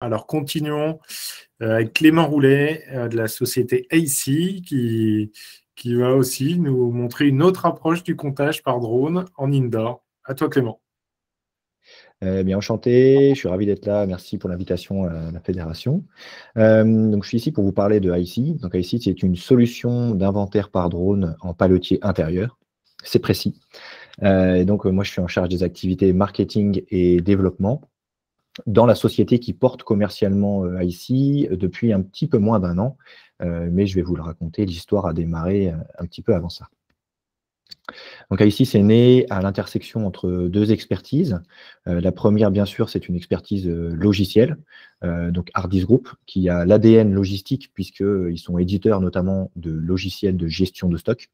Alors, continuons avec Clément Roulet de la société AC qui va aussi nous montrer une autre approche du comptage par drone en indoor. À toi, Clément. Bien enchanté, je suis ravi d'être là. Merci pour l'invitation à la fédération. Donc, je suis ici pour vous parler de IC. Donc, IC, c'est une solution d'inventaire par drone en paletier intérieur. C'est précis. Donc, moi, je suis en charge des activités marketing et développement dans la société qui porte commercialement IC depuis un petit peu moins d'1 an. Mais je vais vous le raconter. L'histoire a démarré un petit peu avant ça. Donc ici, c'est né à l'intersection entre deux expertises. La première, bien sûr, c'est une expertise logicielle, donc Hardis Group, qui a l'ADN logistique, puisqu'ils sont éditeurs notamment de logiciels de gestion de stock,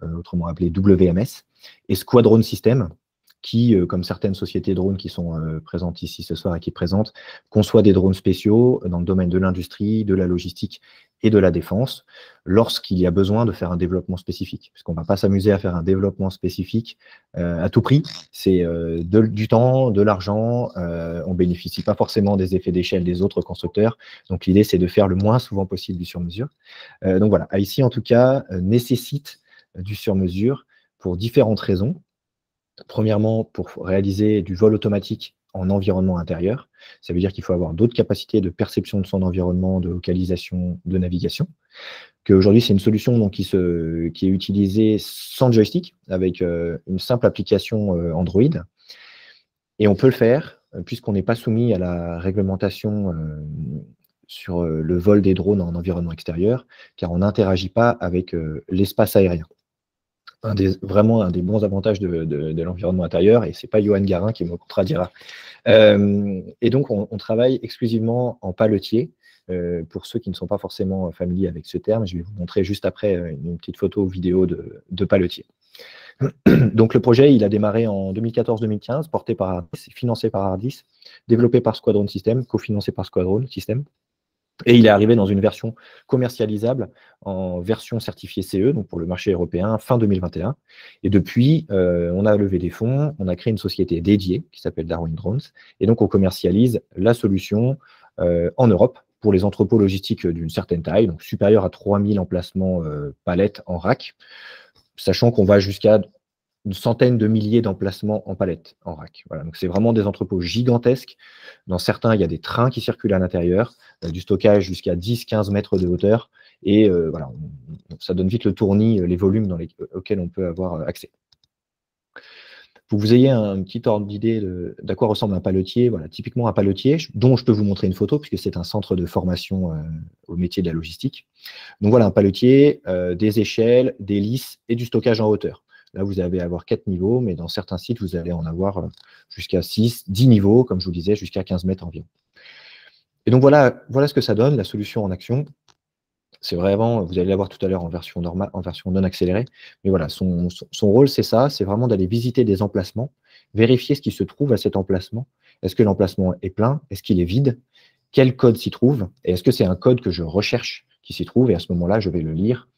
autrement appelé WMS, et Squadron System, qui, comme certaines sociétés drones qui sont présentes ici ce soir et qui présentent, conçoit des drones spéciaux dans le domaine de l'industrie, de la logistique et de la défense, lorsqu'il y a besoin de faire un développement spécifique. Puisqu'on ne va pas s'amuser à faire un développement spécifique à tout prix. C'est du temps, de l'argent, on ne bénéficie pas forcément des effets d'échelle des autres constructeurs. Donc l'idée, c'est de faire le moins souvent possible du sur-mesure. Donc voilà, ici, en tout cas, nécessite du sur-mesure pour différentes raisons. Premièrement, pour réaliser du vol automatique en environnement intérieur. Ça veut dire qu'il faut avoir d'autres capacités de perception de son environnement, de localisation, de navigation. Qu'aujourd'hui, c'est une solution donc, qui est utilisée sans joystick, avec une simple application Android. Et on peut le faire, puisqu'on n'est pas soumis à la réglementation sur le vol des drones en environnement extérieur, car on n'interagit pas avec l'espace aérien. Vraiment un des bons avantages de l'environnement intérieur, et ce n'est pas Johan Garin qui me contredira. Et donc, on travaille exclusivement en paletier. Pour ceux qui ne sont pas forcément familiers avec ce terme, je vais vous montrer juste après une petite photo vidéo de paletier. Donc, le projet, il a démarré en 2014-2015, porté par Hardis, financé par Hardis, développé par Squadron System, cofinancé par Squadron System. Et il est arrivé dans une version commercialisable, en version certifiée CE, donc pour le marché européen, fin 2021. Et depuis, on a levé des fonds, on a créé une société dédiée qui s'appelle Darwin Drones. Et donc, on commercialise la solution en Europe pour les entrepôts logistiques d'une certaine taille, donc supérieur à 3000 emplacements palettes en rack, sachant qu'on va jusqu'à une centaine de milliers d'emplacements en palette, en rack. Voilà, donc c'est vraiment des entrepôts gigantesques. Dans certains, il y a des trains qui circulent à l'intérieur, du stockage jusqu'à 10-15 mètres de hauteur. Et voilà, ça donne vite le tournis, les volumes auxquels on peut avoir accès. Pour que vous ayez un petit ordre d'idée d'à quoi ressemble un paletier, voilà, typiquement un paletier, dont je peux vous montrer une photo, puisque c'est un centre de formation au métier de la logistique. Donc voilà, un paletier, des échelles, des lisses et du stockage en hauteur. Là, vous allez avoir 4 niveaux, mais dans certains sites, vous allez en avoir jusqu'à 10 niveaux, comme je vous disais, jusqu'à 15 mètres environ. Et donc, voilà ce que ça donne, la solution en action. C'est vraiment, vous allez la voir tout à l'heure en version normale, en version non accélérée. Mais voilà, son rôle, c'est ça, c'est vraiment d'aller visiter des emplacements, vérifier ce qui se trouve à cet emplacement. Est-ce que l'emplacement est plein? Est-ce qu'il est vide? Quel code s'y trouve? Et est-ce que c'est un code que je recherche qui s'y trouve? Et à ce moment-là, je vais le lire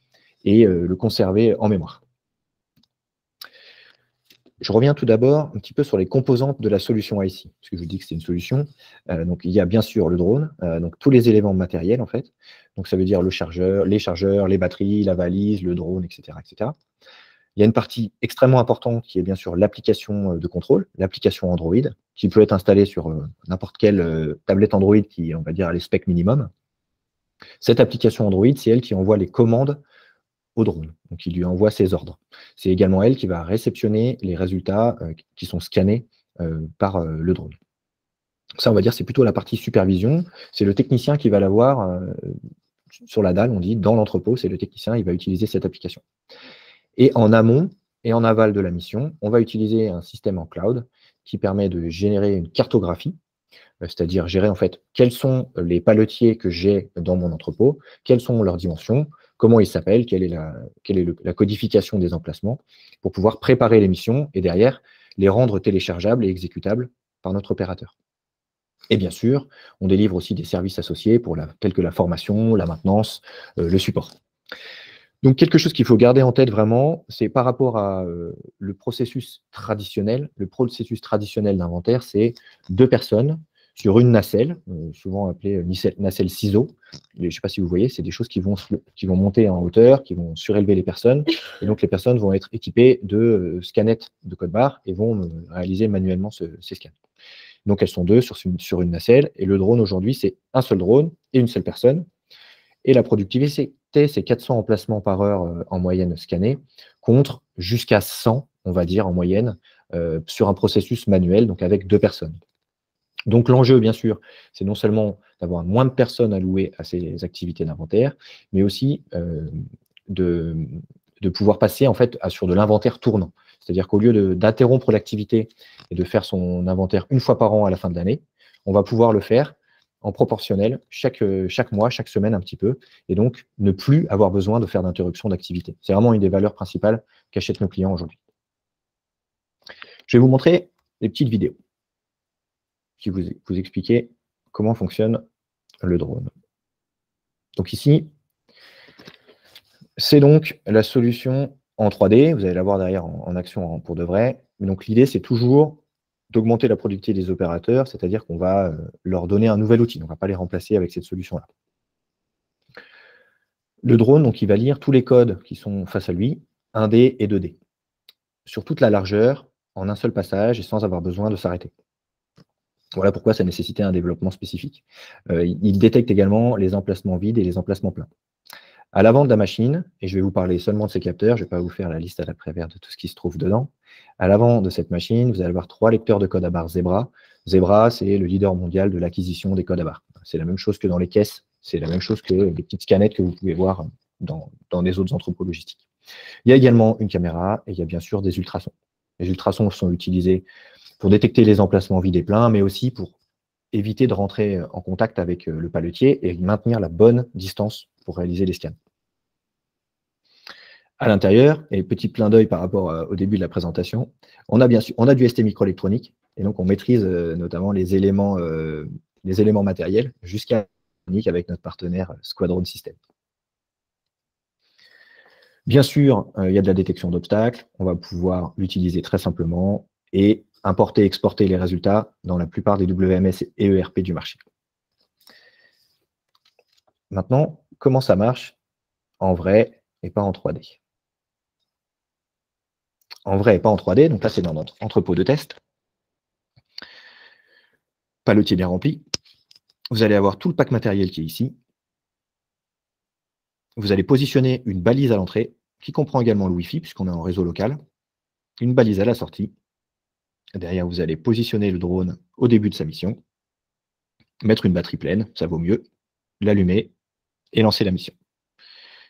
et le conserver en mémoire. Je reviens tout d'abord un petit peu sur les composantes de la solution IC, parce que je vous dis que c'est une solution. Donc, il y a bien sûr le drone, donc tous les éléments matériels en fait. Donc, ça veut dire le chargeur, les batteries, la valise, le drone, etc., etc. Il y a une partie extrêmement importante qui est bien sûr l'application de contrôle, l'application Android, qui peut être installée sur n'importe quelle tablette Android qui, on va dire, a les specs minimum. Cette application Android, c'est elle qui envoie les commandes au drone, donc il lui envoie ses ordres. C'est également elle qui va réceptionner les résultats qui sont scannés par le drone. Ça, on va dire, c'est plutôt la partie supervision. C'est le technicien qui va l'avoir sur la dalle, on dit, dans l'entrepôt, c'est le technicien, il va utiliser cette application. Et en amont et en aval de la mission, on va utiliser un système en cloud qui permet de générer une cartographie, c'est-à-dire gérer en fait quels sont les paletiers que j'ai dans mon entrepôt, quelles sont leurs dimensions, comment ils s'appellent, quelle est la codification des emplacements, pour pouvoir préparer les missions et derrière les rendre téléchargeables et exécutables par notre opérateur. Et bien sûr, on délivre aussi des services associés tels que la formation, la maintenance, le support. Donc quelque chose qu'il faut garder en tête vraiment, c'est par rapport à le processus traditionnel. Le processus traditionnel d'inventaire, c'est 2 personnes sur une nacelle, souvent appelée nacelle ciseau. Je ne sais pas si vous voyez, c'est des choses qui vont monter en hauteur, qui vont surélever les personnes. Et donc, les personnes vont être équipées de scanettes de code barre et vont réaliser manuellement ces scans. Donc, elles sont deux sur une nacelle. Et le drone, aujourd'hui, c'est un seul drone et une seule personne. Et la productivité, c'est 400 emplacements par heure en moyenne scannés, contre jusqu'à 100, on va dire, en moyenne, sur un processus manuel, donc avec 2 personnes. Donc l'enjeu, bien sûr, c'est non seulement d'avoir moins de personnes allouées à ces activités d'inventaire, mais aussi de pouvoir passer en fait sur de l'inventaire tournant. C'est-à-dire qu'au lieu d'interrompre l'activité et de faire son inventaire une fois par an à la fin de l'année, on va pouvoir le faire en proportionnel chaque mois, chaque semaine un petit peu, et donc ne plus avoir besoin de faire d'interruption d'activité. C'est vraiment une des valeurs principales qu'achètent nos clients aujourd'hui. Je vais vous montrer des petites vidéos qui vous expliquer comment fonctionne le drone. Donc ici, c'est donc la solution en 3D. Vous allez la voir derrière en action pour de vrai. Mais donc l'idée, c'est toujours d'augmenter la productivité des opérateurs, c'est-à-dire qu'on va leur donner un nouvel outil. On ne va pas les remplacer avec cette solution-là. Le drone, donc, il va lire tous les codes qui sont face à lui, 1D et 2D, sur toute la largeur, en un seul passage et sans avoir besoin de s'arrêter. Voilà pourquoi ça nécessitait un développement spécifique. Il détecte également les emplacements vides et les emplacements pleins. À l'avant de la machine, et je vais vous parler seulement de ces capteurs, je ne vais pas vous faire la liste à l'après-vert de tout ce qui se trouve dedans. À l'avant de cette machine, vous allez avoir 3 lecteurs de code à barre Zebra. Zebra, c'est le leader mondial de l'acquisition des codes à barre. C'est la même chose que dans les caisses, c'est la même chose que les petites scanettes que vous pouvez voir dans les autres entrepôts logistiques. Il y a également une caméra et il y a bien sûr des ultrasons. Les ultrasons sont utilisés pour détecter les emplacements vides et pleins, mais aussi pour éviter de rentrer en contact avec le paletier et maintenir la bonne distance pour réaliser les scans. À l'intérieur, et petit clin d'œil par rapport au début de la présentation, on a du ST microélectronique, et donc on maîtrise notamment les éléments matériels jusqu'à l'électronique avec notre partenaire Squadron System. Bien sûr, il y a de la détection d'obstacles, on va pouvoir l'utiliser très simplement et importer et exporter les résultats dans la plupart des WMS et ERP du marché. Maintenant, comment ça marche en vrai et pas en 3D? En vrai et pas en 3D, donc là c'est dans notre entrepôt de test. Paletier bien rempli. Vous allez avoir tout le pack matériel qui est ici. Vous allez positionner une balise à l'entrée, qui comprend également le Wi-Fi, puisqu'on est en réseau local. Une balise à la sortie. Derrière, vous allez positionner le drone au début de sa mission, mettre une batterie pleine, ça vaut mieux, l'allumer et lancer la mission.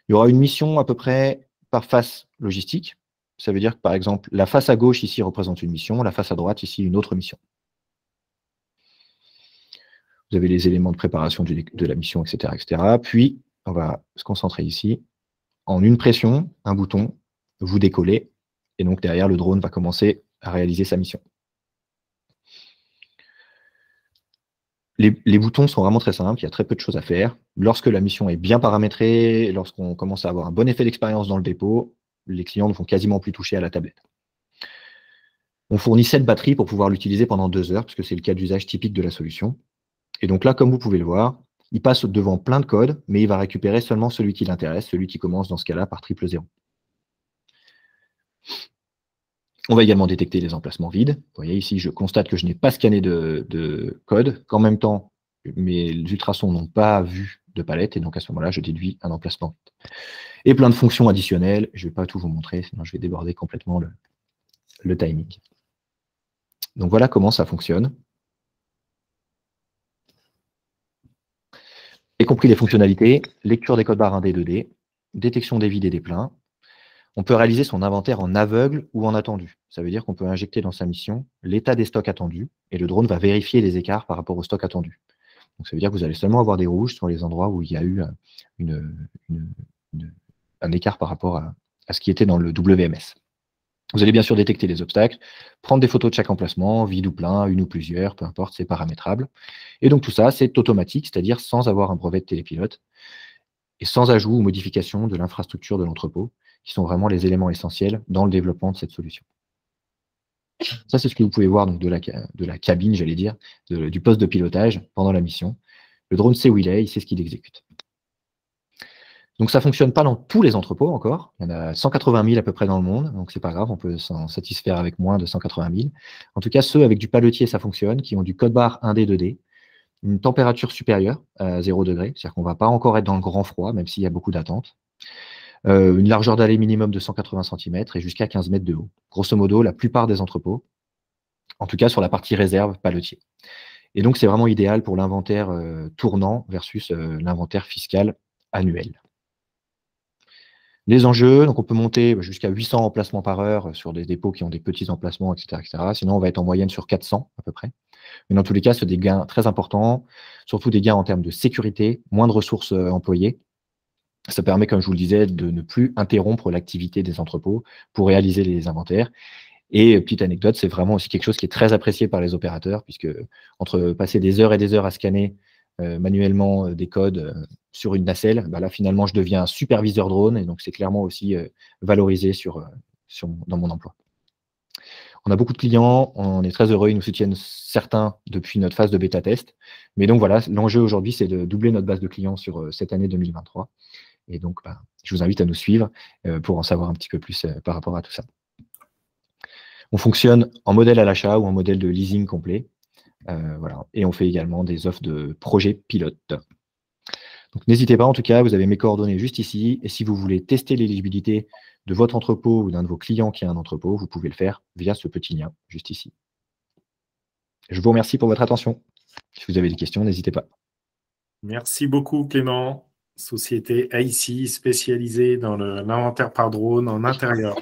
Il y aura une mission à peu près par face logistique. Ça veut dire que, par exemple, la face à gauche ici représente une mission, la face à droite ici une autre mission. Vous avez les éléments de préparation de la mission, etc., etc. Puis, on va se concentrer ici. En une pression, un bouton, vous décollez, et donc derrière, le drone va commencer à réaliser sa mission. Les boutons sont vraiment très simples, il y a très peu de choses à faire. Lorsque la mission est bien paramétrée, lorsqu'on commence à avoir un bon effet d'expérience dans le dépôt, les clients ne vont quasiment plus toucher à la tablette. On fournit 7 batteries pour pouvoir l'utiliser pendant 2 heures, puisque c'est le cas d'usage typique de la solution. Et donc là, comme vous pouvez le voir, il passe devant plein de codes, mais il va récupérer seulement celui qui l'intéresse, celui qui commence dans ce cas-là par 000. On va également détecter les emplacements vides. Vous voyez ici, je constate que je n'ai pas scanné de code, qu'en même temps, mes ultrasons n'ont pas vu de palette, et donc à ce moment-là, je déduis un emplacement vide. Et plein de fonctions additionnelles. Je ne vais pas tout vous montrer, sinon je vais déborder complètement le timing. Donc voilà comment ça fonctionne. Y compris les fonctionnalités, lecture des codes barres 1D, 2D, détection des vides et des pleins. On peut réaliser son inventaire en aveugle ou en attendu. Ça veut dire qu'on peut injecter dans sa mission l'état des stocks attendus et le drone va vérifier les écarts par rapport aux stocks attendus. Donc ça veut dire que vous allez seulement avoir des rouges sur les endroits où il y a eu un écart par rapport à ce qui était dans le WMS. Vous allez bien sûr détecter les obstacles, prendre des photos de chaque emplacement, vide ou plein, une ou plusieurs, peu importe, c'est paramétrable. Et donc tout ça, c'est automatique, c'est-à-dire sans avoir un brevet de télépilote et sans ajout ou modification de l'infrastructure de l'entrepôt, qui sont vraiment les éléments essentiels dans le développement de cette solution. Ça, c'est ce que vous pouvez voir donc, de la cabine, j'allais dire, du poste de pilotage pendant la mission. Le drone sait où il sait ce qu'il exécute. Donc ça ne fonctionne pas dans tous les entrepôts encore. Il y en a 180 000 à peu près dans le monde, donc c'est pas grave, on peut s'en satisfaire avec moins de 180 000. En tout cas, ceux avec du paletier, ça fonctionne, qui ont du code barre 1D, 2D, une température supérieure à 0 degré, c'est-à-dire qu'on ne va pas encore être dans le grand froid, même s'il y a beaucoup d'attentes. Une largeur d'allée minimum de 180 cm et jusqu'à 15 mètres de haut. Grosso modo, la plupart des entrepôts, en tout cas sur la partie réserve paletier. Et donc, c'est vraiment idéal pour l'inventaire tournant versus l'inventaire fiscal annuel. Les enjeux, donc on peut monter jusqu'à 800 emplacements par heure sur des dépôts qui ont des petits emplacements, etc., etc. Sinon, on va être en moyenne sur 400 à peu près. Mais dans tous les cas, c'est des gains très importants, surtout des gains en termes de sécurité, moins de ressources employées. Ça permet, comme je vous le disais, de ne plus interrompre l'activité des entrepôts pour réaliser les inventaires. Et petite anecdote, c'est vraiment aussi quelque chose qui est très apprécié par les opérateurs, puisque entre passer des heures et des heures à scanner manuellement des codes sur une nacelle, bah là finalement je deviens un superviseur drone, et donc c'est clairement aussi valorisé dans mon emploi. On a beaucoup de clients, on est très heureux, ils nous soutiennent certains depuis notre phase de bêta test. Mais donc voilà, l'enjeu aujourd'hui, c'est de doubler notre base de clients sur cette année 2023. Et donc, bah, je vous invite à nous suivre pour en savoir un petit peu plus par rapport à tout ça. On fonctionne en modèle à l'achat ou en modèle de leasing complet. Voilà. Et on fait également des offres de projets pilotes. Donc n'hésitez pas, en tout cas, vous avez mes coordonnées juste ici. Et si vous voulez tester l'éligibilité de votre entrepôt ou d'un de vos clients qui a un entrepôt, vous pouvez le faire via ce petit lien juste ici. Je vous remercie pour votre attention. Si vous avez des questions, n'hésitez pas. Merci beaucoup, Clément. Société IC spécialisée dans l'inventaire par drone en intérieur.